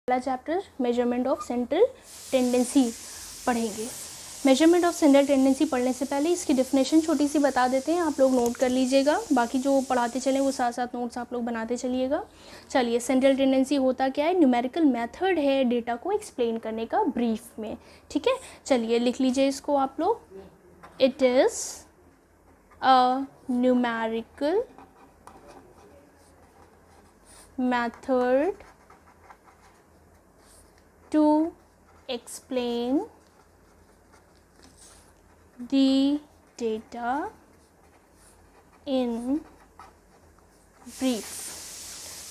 पहला chapter measurement of central tendency पढ़ेंगे। Measurement of central tendency पढ़ने से पहले इसकी डेफिनेशन छोटी सी बता देते हैं, आप लोग नोट कर लीजिएगा। बाकी जो पढ़ाते चलें वो साथ साथ नोट्स आप लोग बनाते चलिएगा। चलिए, सेंट्रल टेंडेंसी होता क्या है? न्यूमेरिकल मेथड है डेटा को एक्सप्लेन करने का ब्रीफ में। ठीक है, चलिए लिख लीजिए इसको आप लोग। It is a numerical method to explain the data in brief।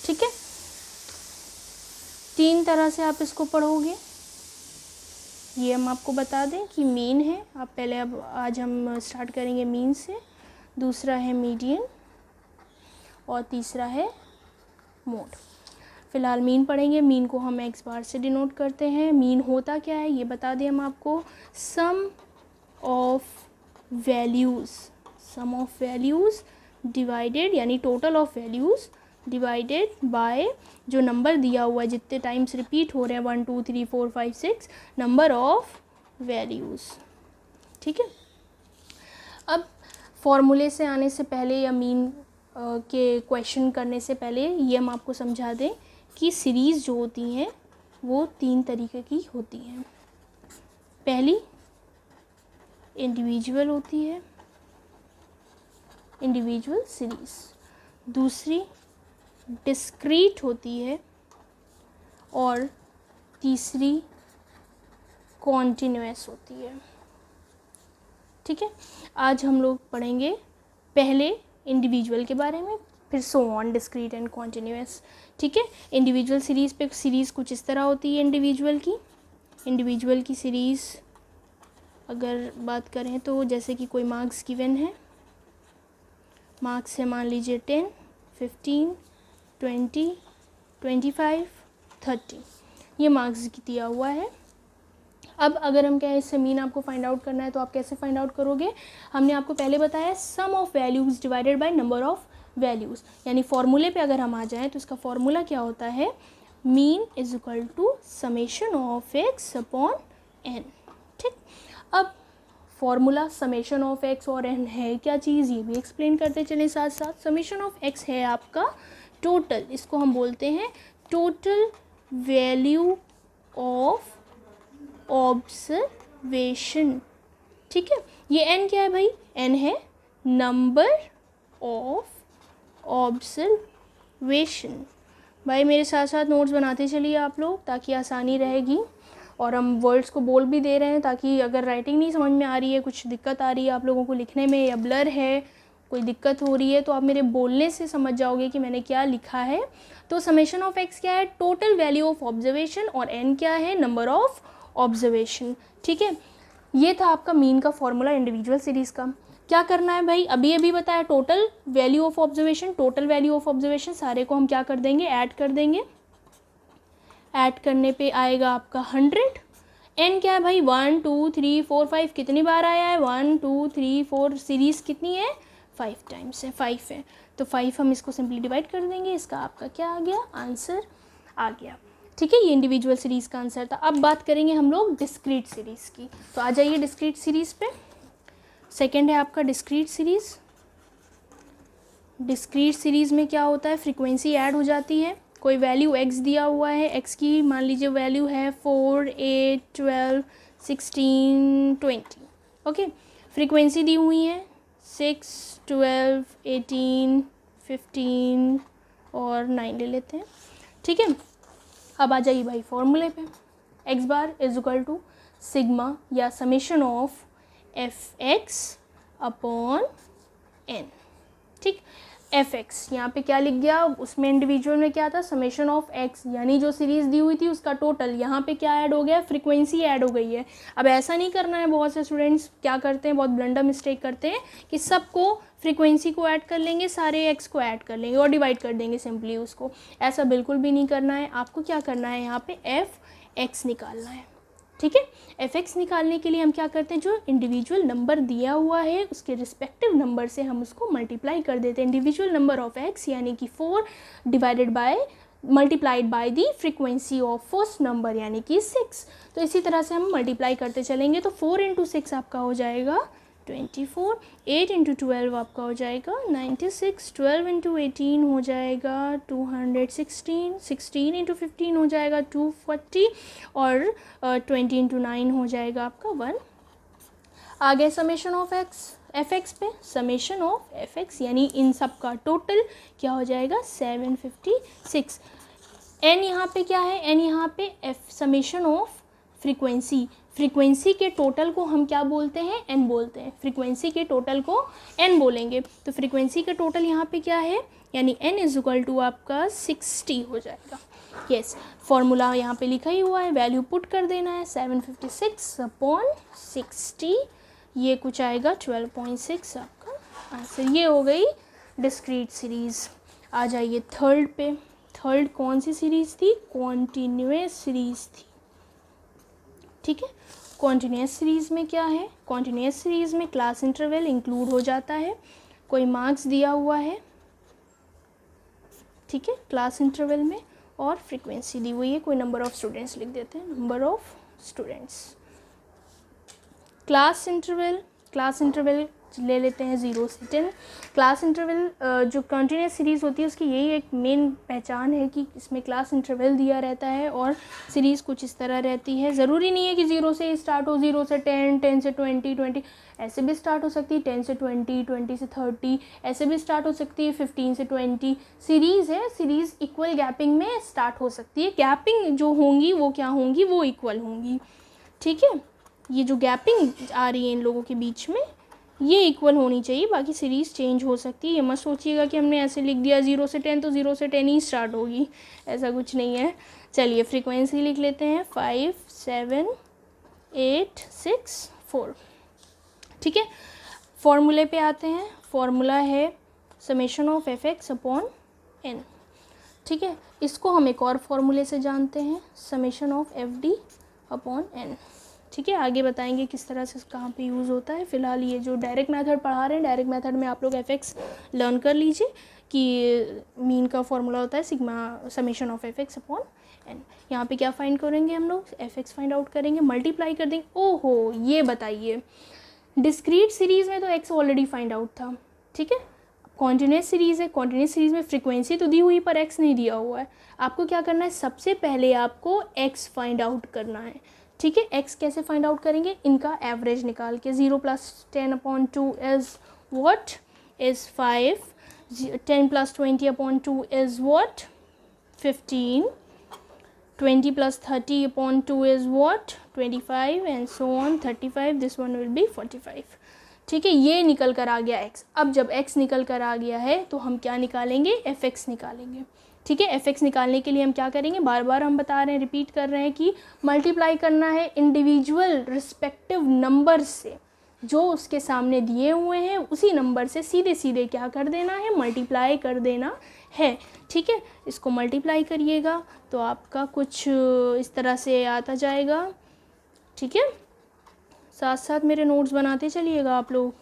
ठीक है, तीन तरह से आप इसको पढ़ोगे। ये हम आपको बता दें कि मीन है, आप पहले अब आज हम स्टार्ट करेंगे मीन से, दूसरा है मीडियन और तीसरा है मोड। फ़िलहाल मीन पढ़ेंगे। मीन को हम एक्स बार से डिनोट करते हैं। मीन होता क्या है ये बता दें हम आपको। सम ऑफ वैल्यूज़ डिवाइडेड, यानी total of values divided bye जो नंबर दिया हुआ है, जितने टाइम्स रिपीट हो रहे हैं 1 2 3 4 5 6 नंबर ऑफ वैल्यूज़। ठीक है, अब फॉर्मूले से आने से पहले या मीन के क्वेश्चन करने से पहले ये हम आपको समझा दें कि सीरीज़ जो होती हैं वो तीन तरीके की होती हैं। पहली इंडिविजुअल होती है, इंडिविजुअल सीरीज़। दूसरी डिस्क्रीट होती है और तीसरी कॉन्टिन्यूअस होती है। ठीक है, आज हम लोग पढ़ेंगे पहले इंडिविजुअल के बारे में, फिर so on, discrete and continuous. ठीक है, इंडिविजुअल सीरीज़ पे सीरीज़ कुछ इस तरह होती है। इंडिविजुअल की सीरीज़ अगर बात करें तो जैसे कि कोई मार्क्स गिवन है, मार्क्स है मान लीजिए 10 15 20 25 30, ये मार्क्स दिया हुआ है। अब अगर हम कहें इससे मीन आपको फाइंड आउट करना है तो आप कैसे फाइंड आउट करोगे? हमने आपको पहले बताया sum of values divided by number of values, यानी फॉर्मूले पे अगर हम आ जाएं तो इसका फॉर्मूला क्या होता है? Mean is equal to summation of x upon N. ठीक, अब फॉर्मूला समेशन ऑफ एक्स और एन है क्या चीज़, ये भी एक्सप्लेन करते चलें साथ साथ। समेशन ऑफ एक्स है आपका टोटल, इसको हम बोलते हैं टोटल वैल्यू ऑफ ऑब्जर्वेशन। ठीक है, ये एन क्या है भाई? एन है नंबर ऑफ ऑब्जर्वेशन। भाई मेरे साथ साथ नोट्स बनाते चलिए आप लोग, ताकि आसानी रहेगी। और हम वर्ड्स को बोल भी दे रहे हैं, ताकि अगर राइटिंग नहीं समझ में आ रही है, कुछ दिक्कत आ रही है आप लोगों को लिखने में, या ब्लर है, कोई दिक्कत हो रही है, तो आप मेरे बोलने से समझ जाओगे कि मैंने क्या लिखा है। तो समेशन ऑफ एक्स क्या है? टोटल वैल्यू ऑफ ऑब्जर्वेशन, और एन क्या है? Number of observation. ठीक है, ये था आपका मीन का फॉर्मूला इंडिविजुअल सीरीज़ का। क्या करना है भाई? अभी बताया total value of observation. Total value of observation सारे को हम क्या कर देंगे? ऐड कर देंगे। ऐड करने पे आएगा आपका 100। एन क्या है भाई? 1 2 3 4 5 कितनी बार आया है? 1 2 3 4, सीरीज़ कितनी है? 5 टाइम्स है, 5 है। तो 5 हम इसको सिंपली डिवाइड कर देंगे, इसका आपका क्या आ गया? आंसर आ गया। ठीक है, ये इंडिविजुअल सीरीज़ का आंसर था। अब बात करेंगे हम लोग डिस्क्रीट सीरीज़ की। तो आ जाइए डिस्क्रीट सीरीज़ पे। सेकेंड है आपका डिस्क्रीट सीरीज़। डिस्क्रीट सीरीज़ में क्या होता है? फ्रीक्वेंसी ऐड हो जाती है। कोई वैल्यू x दिया हुआ है, x की मान लीजिए वैल्यू है 4 8 12 16 20। ओके, फ्रीक्वेंसी दी हुई है 6 12 18 15 और 9 ले लेते हैं। ठीक है, अब आ जाइए भाई फॉर्मूले पे। X bar is equal to sigma या summation of F x upon N. ठीक, एफ एक्स यहाँ पे क्या लिख गया? उसमें इंडिविजुअल में क्या था? समेशन ऑफ एक्स, यानी जो सीरीज़ दी हुई थी उसका टोटल। यहाँ पे क्या ऐड हो गया? फ्रीक्वेंसी ऐड हो गई है। अब ऐसा नहीं करना है, बहुत से स्टूडेंट्स क्या करते हैं, बहुत ब्लंडर मिस्टेक करते हैं कि सबको फ्रीक्वेंसी को ऐड कर लेंगे, सारे एक्स को ऐड कर लेंगे और डिवाइड कर देंगे सिंपली उसको। ऐसा बिल्कुल भी नहीं करना है। आपको क्या करना है? यहाँ पे एफ एक्स निकालना है। ठीक है, एफ एक्स निकालने के लिए हम क्या करते हैं? जो इंडिविजुअल नंबर दिया हुआ है उसके रिस्पेक्टिव नंबर से हम उसको मल्टीप्लाई कर देते हैं। इंडिविजुअल नंबर ऑफ एक्स यानी कि 4 divided by multiplied by the frequency of first number यानी कि 6। तो इसी तरह से हम मल्टीप्लाई करते चलेंगे। तो 4 इंटू 6 आपका हो जाएगा 24, 8 इंटू 12 आपका हो जाएगा 96, 12 इंटू 18 हो जाएगा 216, 16 इंटू 15 हो जाएगा 240 और 20 इंटू 9 हो जाएगा आपका 1। आगे समेशन ऑफ एफ एक्स पे, समेशन ऑफ एफ एक्स यानी इन सब का टोटल क्या हो जाएगा 756। एन यहाँ पे क्या है, एन यहाँ पे F summation of frequency, frequency के टोटल को हम क्या बोलते हैं, एन बोलते हैं। फ्रीक्वेंसी के टोटल को एन बोलेंगे। तो फ्रीक्वेंसी का टोटल यहाँ पे क्या है, यानी एन इज इक्वल टू आपका 60 हो जाएगा। यस, फॉर्मूला यहाँ पे लिखा ही हुआ है, वैल्यू पुट कर देना है 756 अपॉन 60, ये कुछ आएगा 12.6 आपका आंसर। ये हो गई डिस्क्रीट सीरीज़। आ जाइए थर्ड पे। थर्ड कौन सी सीरीज़ थी, कॉन्टीन्यूअस सीरीज़ थी। ठीक है, कॉन्टीन्यूअस सीरीज़ में क्या है, कॉन्टीन्यूअस सीरीज़ में क्लास इंटरवल इंक्लूड हो जाता है, कोई मार्क्स दिया हुआ है, ठीक है, क्लास इंटरवल में, और फ्रीक्वेंसी दी हुई है, कोई नंबर ऑफ़ स्टूडेंट्स लिख देते हैं, number of students. Class interval ले लेते हैं 0 से 10। क्लास इंटरवल जो कंटिन्यूस सीरीज़ होती है उसकी यही एक मेन पहचान है कि इसमें क्लास इंटरवल दिया रहता है और सीरीज़ कुछ इस तरह रहती है। ज़रूरी नहीं है कि 0 से स्टार्ट हो, 0 से 10, 10 से 20, 20 ऐसे भी स्टार्ट हो सकती है, 10 से 20, 20 से 30 ऐसे भी स्टार्ट हो सकती है, 15 से 20 सीरीज़ है। सीरीज़ इक्वल गैपिंग में स्टार्ट हो सकती है, गैपिंग जो होंगी वो क्या होंगी, वो इक्वल होंगी। ठीक है, ये जो गैपिंग आ रही है इन लोगों के बीच में ये इक्वल होनी चाहिए, बाकी सीरीज़ चेंज हो सकती है। ये मत सोचिएगा कि हमने ऐसे लिख दिया 0 से 10 तो 0 से 10 ही स्टार्ट होगी, ऐसा कुछ नहीं है। चलिए फ्रीक्वेंसी लिख लेते हैं 5, 7, 8, 6, 4। ठीक है, फॉर्मूले पे आते हैं। फॉर्मूला है summation of F x upon N. ठीक है, इसको हम एक और फॉर्मूले से जानते हैं, summation of f d upon N. ठीक है, आगे बताएंगे किस तरह से कहाँ पे यूज़ होता है। फ़िलहाल ये जो डायरेक्ट मेथड पढ़ा रहे हैं, डायरेक्ट मेथड में आप लोग एफ एक्स लर्न कर लीजिए कि मीन का फॉर्मूला होता है sigma summation of F x upon n. यहाँ पे क्या फाइंड करेंगे हम लोग, एफ एक्स फाइंड आउट करेंगे, मल्टीप्लाई कर देंगे। ओहो, ये बताइए डिस्क्रीट सीरीज़ में तो एक्स ऑलरेडी फाइंड आउट था। ठीक है, कॉन्टीन्यूअस सीरीज़ है, कॉन्टीन्यूअस सीरीज़ में फ्रीक्वेंसी तो दी हुई पर एक्स नहीं दिया हुआ है। आपको क्या करना है, सबसे पहले आपको एक्स फाइंड आउट करना है। ठीक है, एक्स कैसे फाइंड आउट करेंगे, इनका एवरेज निकाल के। 0 + 10/2 is what, is 5, 10 + 20/2 is what, 15, 20 + 30/2 is what, 25 and so on 35, this one will be 45। ठीक है, ये निकल कर आ गया एक्स। अब जब एक्स निकल कर आ गया है तो हम क्या निकालेंगे, एफ एक्स निकालेंगे। ठीक है, एफ एक्स निकालने के लिए हम क्या करेंगे, बार बार हम बता रहे हैं, रिपीट कर रहे हैं कि मल्टीप्लाई करना है इंडिविजुअल रिस्पेक्टिव नंबर से, जो उसके सामने दिए हुए हैं उसी नंबर से सीधे सीधे क्या कर देना है, मल्टीप्लाई कर देना है। ठीक है, इसको मल्टीप्लाई करिएगा तो आपका कुछ इस तरह से आता जाएगा। ठीक है, साथ साथ मेरे नोट्स बनाते चलिएगा आप लोग।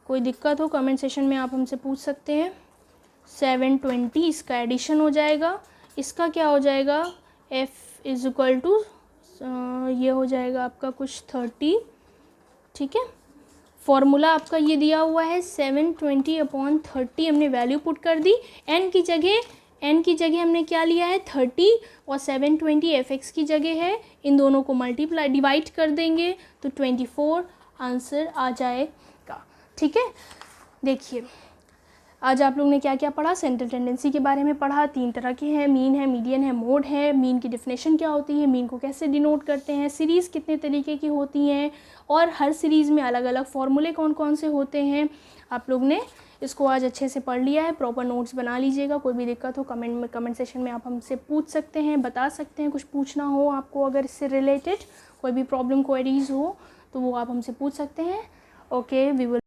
कोई दिक्कत हो कमेंट सेशन में आप हमसे पूछ सकते हैं। 720 इसका एडिशन हो जाएगा, इसका क्या हो जाएगा, f इज़ इक्वल टू ये हो जाएगा आपका कुछ 30। ठीक है, फॉर्मूला आपका ये दिया हुआ है 720/30, हमने वैल्यू पुट कर दी। n की जगह हमने क्या लिया है 30 और 720 एफ एक्स की जगह है। इन दोनों को मल्टीप्लाई डिवाइड कर देंगे तो 24 आंसर आ जाएगा। ठीक है, देखिए आज आप लोग ने क्या क्या पढ़ा, सेंट्रल टेंडेंसी के बारे में पढ़ा। 3 तरह के हैं, मीन है, मीडियन है, मोड है। मीन की डेफिनेशन क्या होती है, मीन को कैसे डिनोट करते हैं, सीरीज़ कितने तरीके की होती हैं और हर सीरीज़ में अलग अलग फॉर्मूले कौन कौन से होते हैं। आप लोग ने इसको आज अच्छे से पढ़ लिया है, प्रॉपर नोट्स बना लीजिएगा। कोई भी दिक्कत हो कमेंट सेशन में आप हमसे पूछ सकते हैं, बता सकते हैं। कुछ पूछना हो आपको अगर इससे रिलेटेड कोई भी प्रॉब्लम क्वेरीज हो तो वो आप हमसे पूछ सकते हैं। Okay, we will